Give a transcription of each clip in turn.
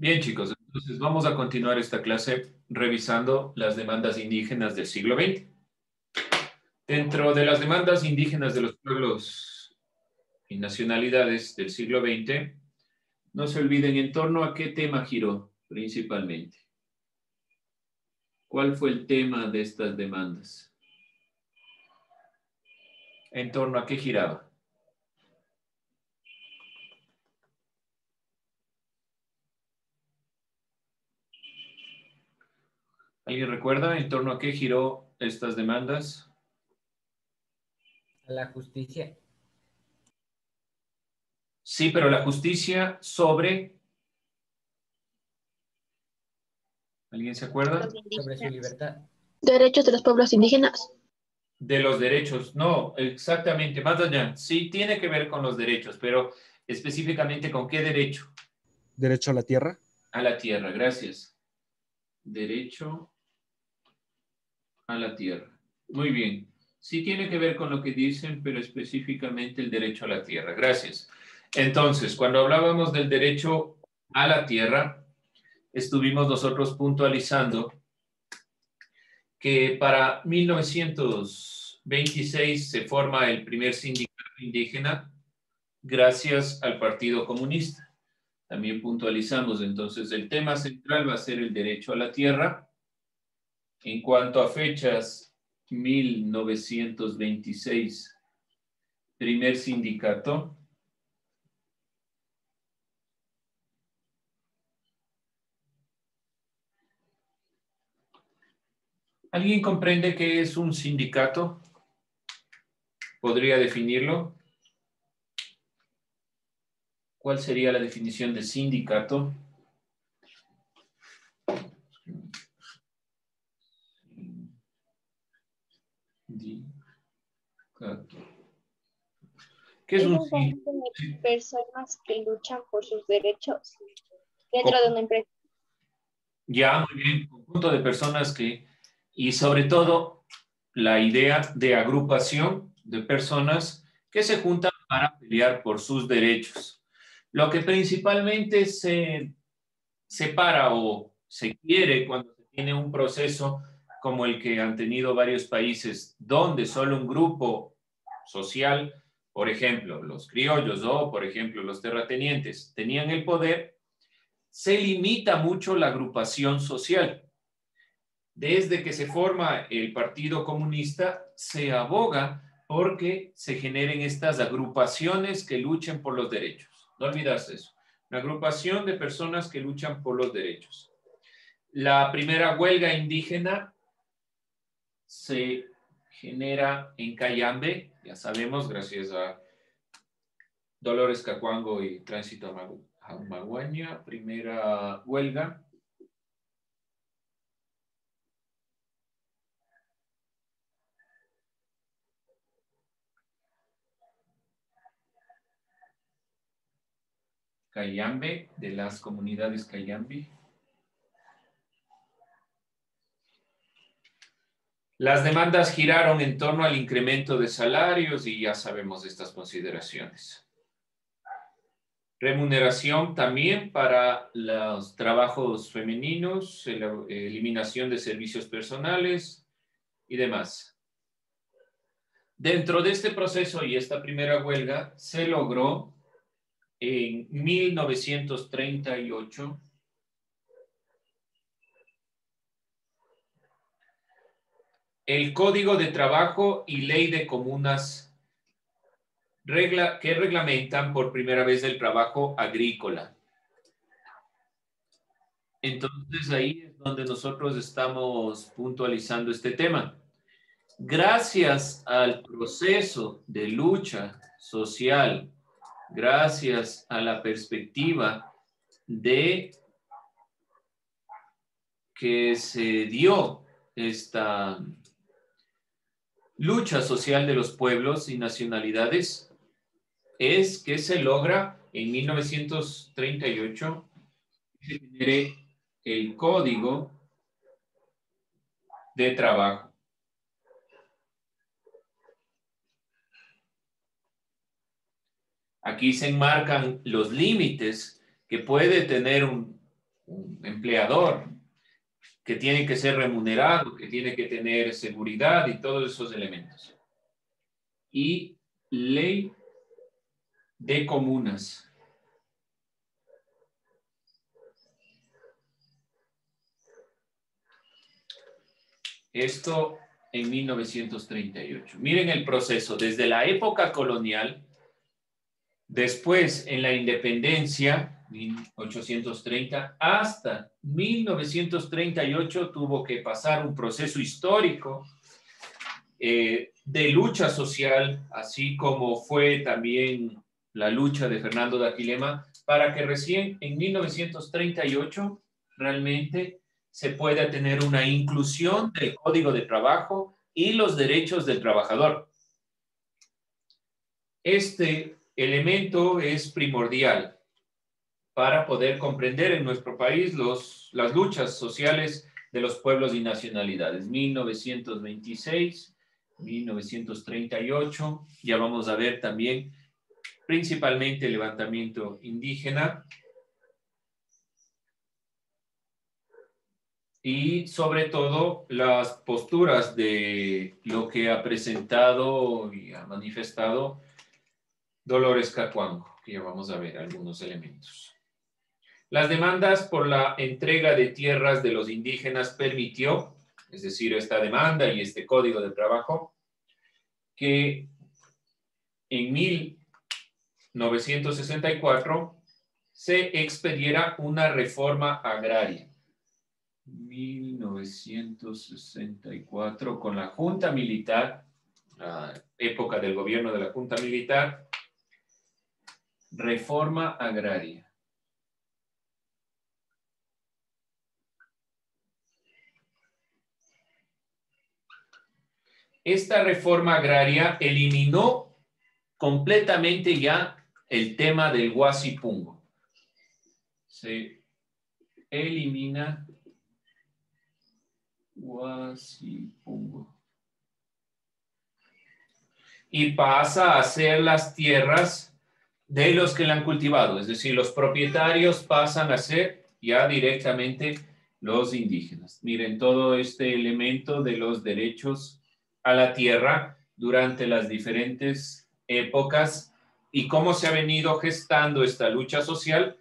Bien, chicos, entonces vamos a continuar esta clase revisando las demandas indígenas del siglo XX. Dentro de las demandas indígenas de los pueblos y nacionalidades del siglo XX, no se olviden en torno a qué tema giró principalmente. ¿Cuál fue el tema de estas demandas? ¿En torno a qué giraba? ¿Alguien recuerda en torno a qué giró estas demandas? A la justicia. Sí, pero la justicia sobre... ¿Alguien se acuerda? Sobre su libertad. Derechos de los pueblos indígenas. De los derechos, no, exactamente, más allá. Sí tiene que ver con los derechos, pero específicamente con qué derecho. ¿Derecho a la tierra? A la tierra, gracias. Derecho a la tierra. Muy bien. Sí tiene que ver con lo que dicen, pero específicamente el derecho a la tierra. Gracias. Entonces, cuando hablábamos del derecho a la tierra, estuvimos nosotros puntualizando que para 1926 se forma el primer sindicato indígena gracias al Partido Comunista. También puntualizamos, entonces, el tema central va a ser el derecho a la tierra. En cuanto a fechas, 1926, primer sindicato. ¿Alguien comprende qué es un sindicato? ¿Podría definirlo? ¿Cuál sería la definición de sindicato? Sindicato. ¿Qué es un conjunto de personas que luchan por sus derechos dentro ¿Cómo? de una empresa. Ya, muy bien, conjunto de personas que, y sobre todo la idea de agrupación de personas que se juntan para pelear por sus derechos. Lo que principalmente se separa o se quiere cuando se tiene un proceso como el que han tenido varios países, donde solo un grupo social, por ejemplo, los criollos o, por ejemplo, los terratenientes, tenían el poder, se limita mucho la agrupación social. Desde que se forma el Partido Comunista, se aboga porque se generen estas agrupaciones que luchen por los derechos. No olvidarse eso. Una agrupación de personas que luchan por los derechos. La primera huelga indígena se genera en Cayambe, ya sabemos, gracias a Dolores Cacuango y Tránsito Maguaña, primera huelga. Cayambe, de las comunidades Cayambe. Las demandas giraron en torno al incremento de salarios y ya sabemos de estas consideraciones. Remuneración también para los trabajos femeninos, eliminación de servicios personales y demás. Dentro de este proceso y esta primera huelga se logró en 1938 el Código de Trabajo y Ley de Comunas que reglamentan por primera vez el trabajo agrícola. Entonces ahí es donde nosotros estamos puntualizando este tema. Gracias al proceso de lucha social, gracias a la perspectiva de que se dio esta lucha social de los pueblos y nacionalidades, es que se logra en 1938 que se genere el Código de Trabajo. Aquí se enmarcan los límites que puede tener un empleador, que tiene que ser remunerado, que tiene que tener seguridad y todos esos elementos. Y ley de comunas. Esto en 1938. Miren el proceso, desde la época colonial, después en la independencia, 1830, hasta 1938 tuvo que pasar un proceso histórico de lucha social, así como fue también la lucha de Fernando de Aquilema, para que recién en 1938 realmente se pueda tener una inclusión del Código de Trabajo y los derechos del trabajador. Este elemento es primordial para poder comprender en nuestro país las luchas sociales de los pueblos y nacionalidades. 1926, 1938, ya vamos a ver también principalmente el levantamiento indígena y sobre todo las posturas de lo que ha presentado y ha manifestado Dolores Cacuango, que ya vamos a ver algunos elementos. Las demandas por la entrega de tierras de los indígenas permitió, es decir, esta demanda y este código de trabajo, que en 1964 se expediera una reforma agraria. 1964, con la Junta Militar, la época del gobierno de la Junta Militar, reforma agraria. Esta reforma agraria eliminó completamente ya el tema del huasipungo. Se elimina huasipungo. Y pasa a ser las tierras de los que la han cultivado, es decir, los propietarios pasan a ser ya directamente los indígenas. Miren todo este elemento de los derechos a la tierra durante las diferentes épocas y cómo se ha venido gestando esta lucha social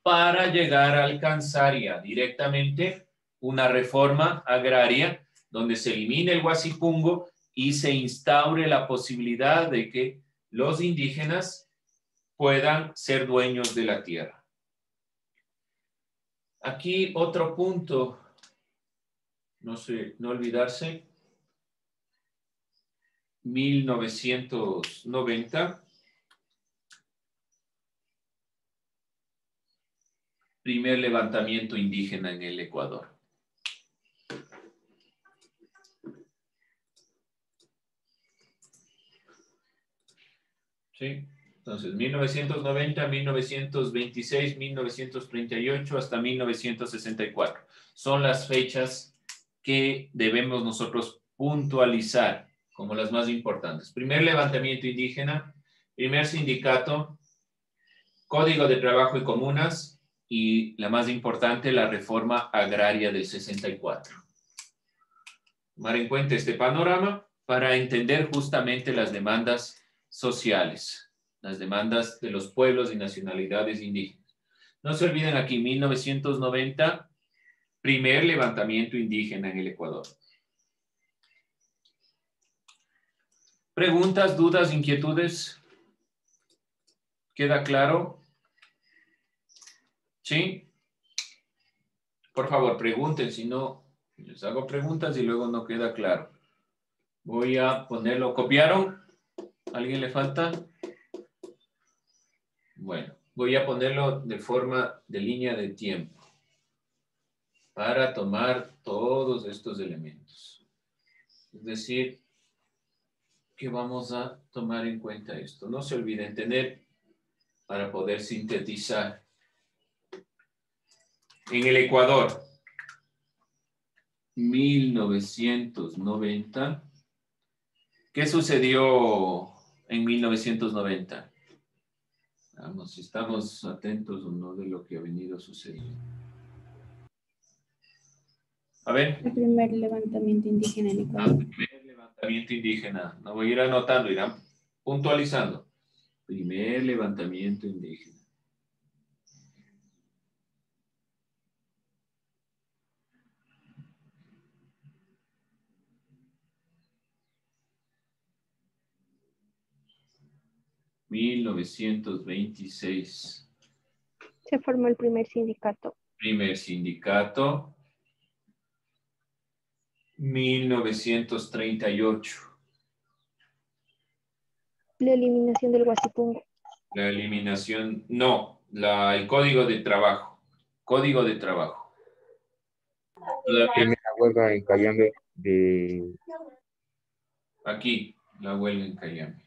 para llegar a alcanzar ya directamente una reforma agraria donde se elimine el huasipungo y se instaure la posibilidad de que los indígenas puedan ser dueños de la tierra. Aquí otro punto, no olvidarse, 1990, primer levantamiento indígena en el Ecuador. ¿Sí? Entonces, 1990, 1926, 1938 hasta 1964. Son las fechas que debemos nosotros puntualizar como las más importantes. Primer levantamiento indígena, primer sindicato, Código de Trabajo y Comunas y la más importante, la reforma agraria del 64. Tomar en cuenta este panorama para entender justamente las demandas sociales, las demandas de los pueblos y nacionalidades indígenas. No se olviden aquí, 1990, primer levantamiento indígena en el Ecuador. ¿Preguntas, dudas, inquietudes? ¿Queda claro? ¿Sí? Por favor, pregunten, si no, les hago preguntas y luego no queda claro. Voy a ponerlo. ¿Copiaron? ¿Alguien le falta? Bueno, voy a ponerlo de forma de línea de tiempo para tomar todos estos elementos. Es decir, que vamos a tomar en cuenta esto. No se olviden tener para poder sintetizar. En el Ecuador, 1990. ¿Qué sucedió en 1990? Vamos, si estamos atentos o no de lo que ha venido sucediendo. A ver. El primer levantamiento indígena en Ecuador. Primer levantamiento indígena. No voy a ir anotando, irán puntualizando. Primer levantamiento indígena. (1926). Se formó el primer sindicato. Primer sindicato. 1938. La eliminación del Guasipungo. La eliminación, no, el código de trabajo. Código de trabajo. Primera huelga en Cayambe de... Aquí, la huelga en Cayambe.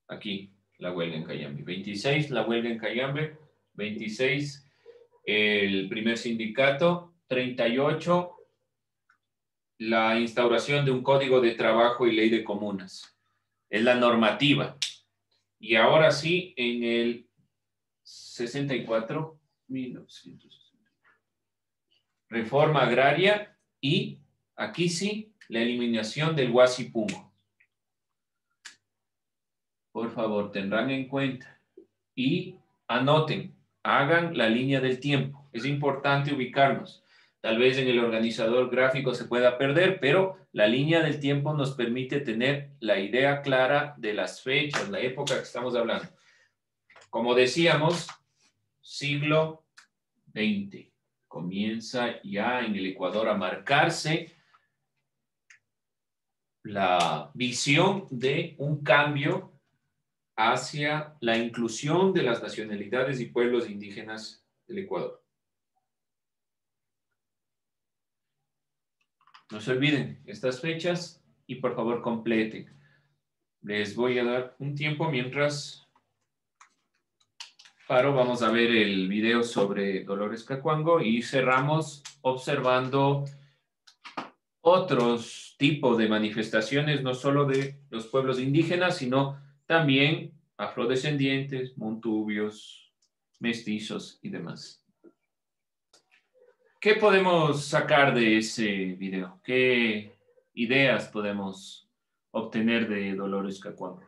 Aquí, la huelga en Cayambe. 26, la huelga en Cayambe. 26, el primer sindicato. 38, la instauración de un código de trabajo y ley de comunas. Es la normativa. Y ahora sí, en el 64, 1960. Reforma agraria y aquí sí, la eliminación del Guasipungo. Por favor, tendrán en cuenta y anoten, hagan la línea del tiempo. Es importante ubicarnos. Tal vez en el organizador gráfico se pueda perder, pero la línea del tiempo nos permite tener la idea clara de las fechas, la época que estamos hablando. Como decíamos, siglo XX. Comienza ya en el Ecuador a marcarse la visión de un cambio hacia la inclusión de las nacionalidades y pueblos indígenas del Ecuador. No se olviden estas fechas y por favor completen. Les voy a dar un tiempo mientras paro. Vamos a ver el video sobre Dolores Cacuango y cerramos observando otros tipos de manifestaciones, no solo de los pueblos indígenas, sino también afrodescendientes, montubios, mestizos y demás. ¿Qué podemos sacar de ese video? ¿Qué ideas podemos obtener de Dolores Cacuango?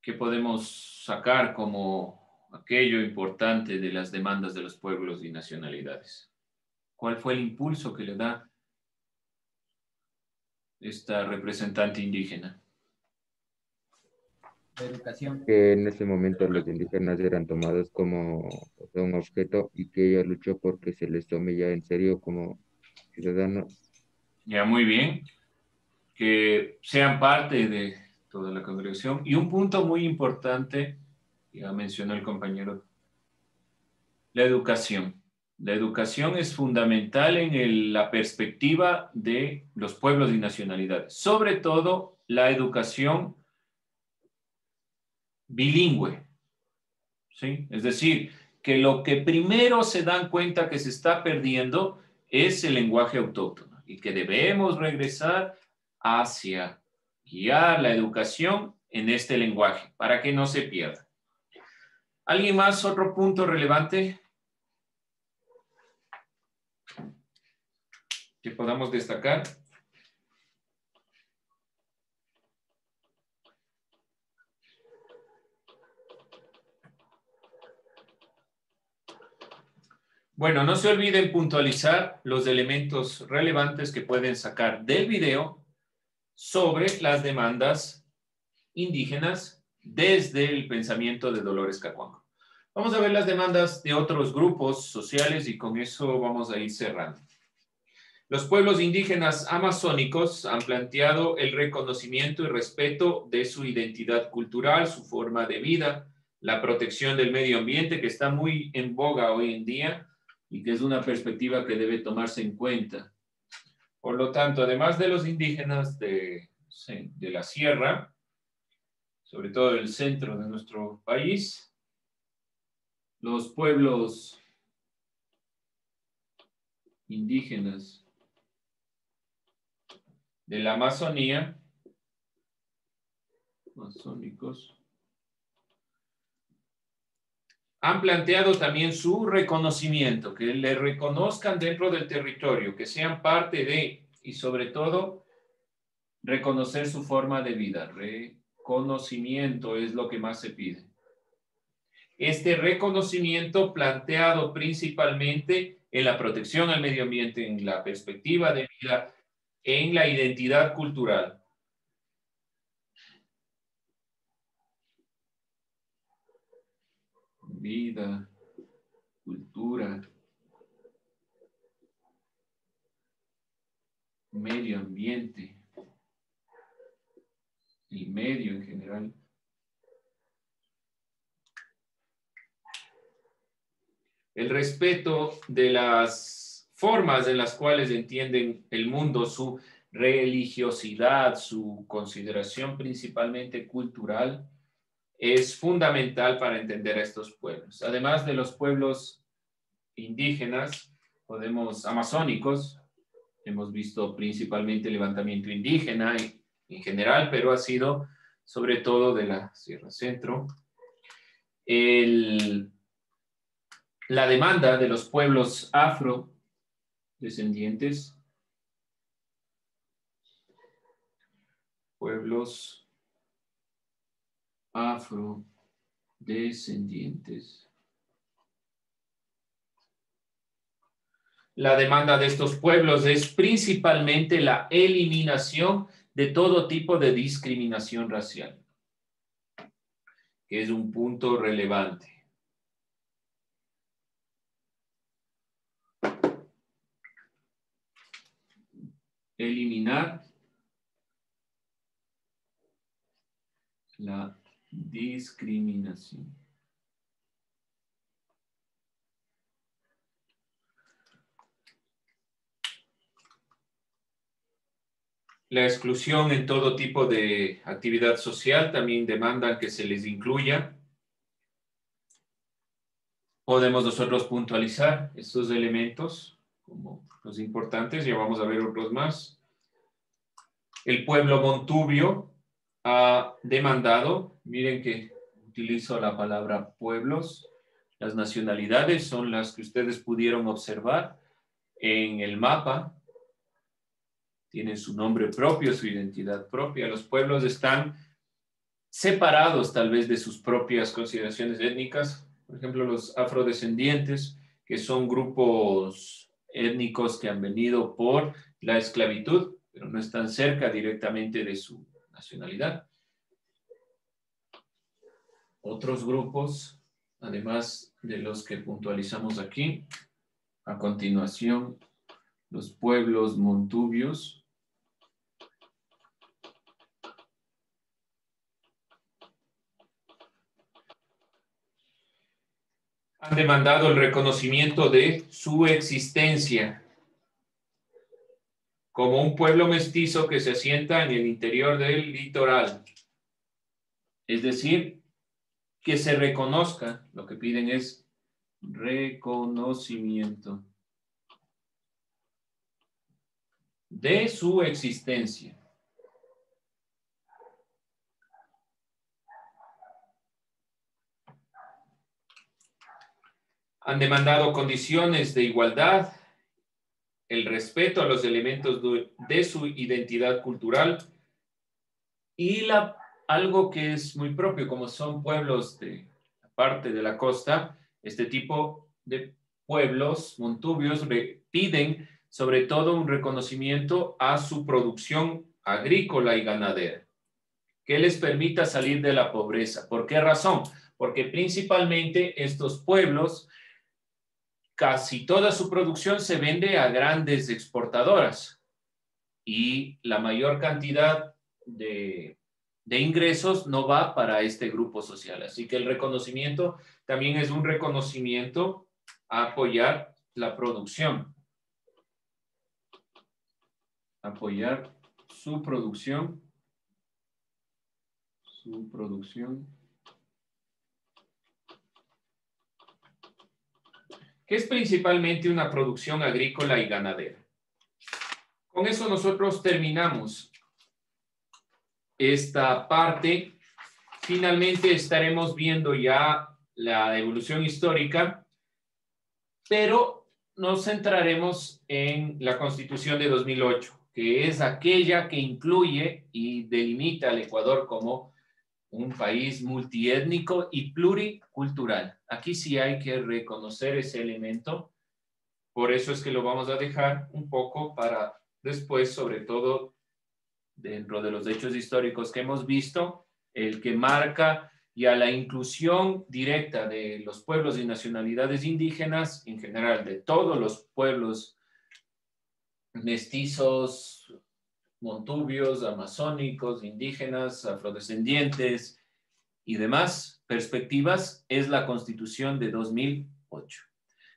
¿Qué podemos sacar como aquello importante de las demandas de los pueblos y nacionalidades? ¿Cuál fue el impulso que le da esta representante indígena? La educación. que en ese momento los indígenas eran tomados como un objeto y que ella luchó porque se les tome ya en serio como ciudadanos. Ya, muy bien. Que sean parte de toda la congregación. Y un punto muy importante, ya mencionó el compañero, la educación. La educación es fundamental en la perspectiva de los pueblos y nacionalidades. Sobre todo la educación bilingüe. ¿Sí? Es decir, que lo que primero se dan cuenta que se está perdiendo es el lenguaje autóctono y que debemos regresar hacia guiar la educación en este lenguaje para que no se pierda. ¿Alguien más? ¿Otro punto relevante que podamos destacar? Bueno, no se olviden puntualizar los elementos relevantes que pueden sacar del video sobre las demandas indígenas desde el pensamiento de Dolores Cacuango. Vamos a ver las demandas de otros grupos sociales y con eso vamos a ir cerrando. Los pueblos indígenas amazónicos han planteado el reconocimiento y respeto de su identidad cultural, su forma de vida, la protección del medio ambiente, que está muy en boga hoy en día y que es una perspectiva que debe tomarse en cuenta. Por lo tanto, además de los indígenas de la sierra, sobre todo el centro de nuestro país, los pueblos indígenas de la Amazonía, amazónicos, han planteado también su reconocimiento, que le reconozcan dentro del territorio, que sean parte de, y sobre todo, reconocer su forma de vida. Reconocimiento es lo que más se pide. Este reconocimiento planteado principalmente en la protección al medio ambiente, en la perspectiva de vida, en la identidad cultural. Vida, cultura, medio ambiente y medio en general. El respeto de las formas en las cuales entienden el mundo, su religiosidad, su consideración principalmente cultural, es fundamental para entender a estos pueblos. Además de los pueblos indígenas, amazónicos, hemos visto principalmente el levantamiento indígena en general, pero ha sido sobre todo de la Sierra Centro. La demanda de los pueblos afrodescendientes, pueblos afrodescendientes. La demanda de estos pueblos es principalmente la eliminación de todo tipo de discriminación racial, que es un punto relevante. Eliminar la discriminación. La exclusión en todo tipo de actividad social también demandan que se les incluya. Podemos nosotros puntualizar estos elementos como los importantes, ya vamos a ver otros más. El pueblo montubio ha demandado, miren que utilizo la palabra pueblos, las nacionalidades son las que ustedes pudieron observar en el mapa, tienen su nombre propio, su identidad propia. Los pueblos están separados tal vez de sus propias consideraciones étnicas. Por ejemplo, los afrodescendientes, que son grupos étnicos que han venido por la esclavitud, pero no están cerca directamente de su nacionalidad. Otros grupos, además de los que puntualizamos aquí, a continuación, los pueblos montubios, han demandado el reconocimiento de su existencia como un pueblo mestizo que se asienta en el interior del litoral. Es decir, que se reconozca, lo que piden es reconocimiento de su existencia. Han demandado condiciones de igualdad, el respeto a los elementos de su identidad cultural y algo que es muy propio, como son pueblos de la parte de la costa, este tipo de pueblos montubios piden sobre todo un reconocimiento a su producción agrícola y ganadera, que les permita salir de la pobreza. ¿Por qué razón? Porque principalmente estos pueblos, casi toda su producción se vende a grandes exportadoras y la mayor cantidad de ingresos no va para este grupo social. Así que el reconocimiento también es un reconocimiento a apoyar la producción. Apoyar su producción. Su producción. Que es principalmente una producción agrícola y ganadera. Con eso nosotros terminamos esta parte. Finalmente estaremos viendo ya la evolución histórica, pero nos centraremos en la Constitución de 2008, que es aquella que incluye y delimita al Ecuador como un país multiétnico y pluricultural. Aquí sí hay que reconocer ese elemento, por eso es que lo vamos a dejar un poco para después, sobre todo dentro de los hechos históricos que hemos visto, el que marca ya la inclusión directa de los pueblos y nacionalidades indígenas, en general de todos los pueblos mestizos, montubios, amazónicos, indígenas, afrodescendientes y demás perspectivas, es la Constitución de 2008.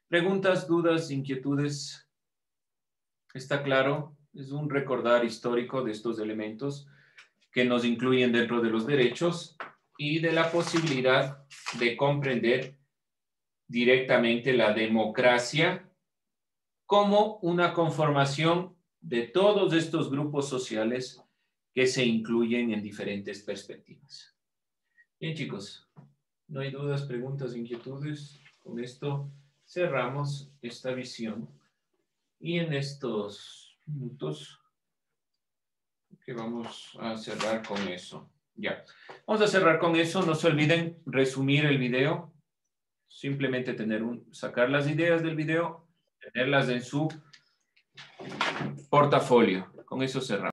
¿Preguntas, dudas, inquietudes? ¿Está claro? Es un recordar histórico de estos elementos que nos incluyen dentro de los derechos y de la posibilidad de comprender directamente la democracia como una conformación de todos estos grupos sociales que se incluyen en diferentes perspectivas. Bien, chicos, no hay dudas, preguntas, inquietudes. Con esto cerramos esta visión y en estos minutos que vamos a cerrar con eso. Ya, vamos a cerrar con eso. No se olviden resumir el video. Simplemente sacar las ideas del video, tenerlas en su portafolio. Con eso cerramos.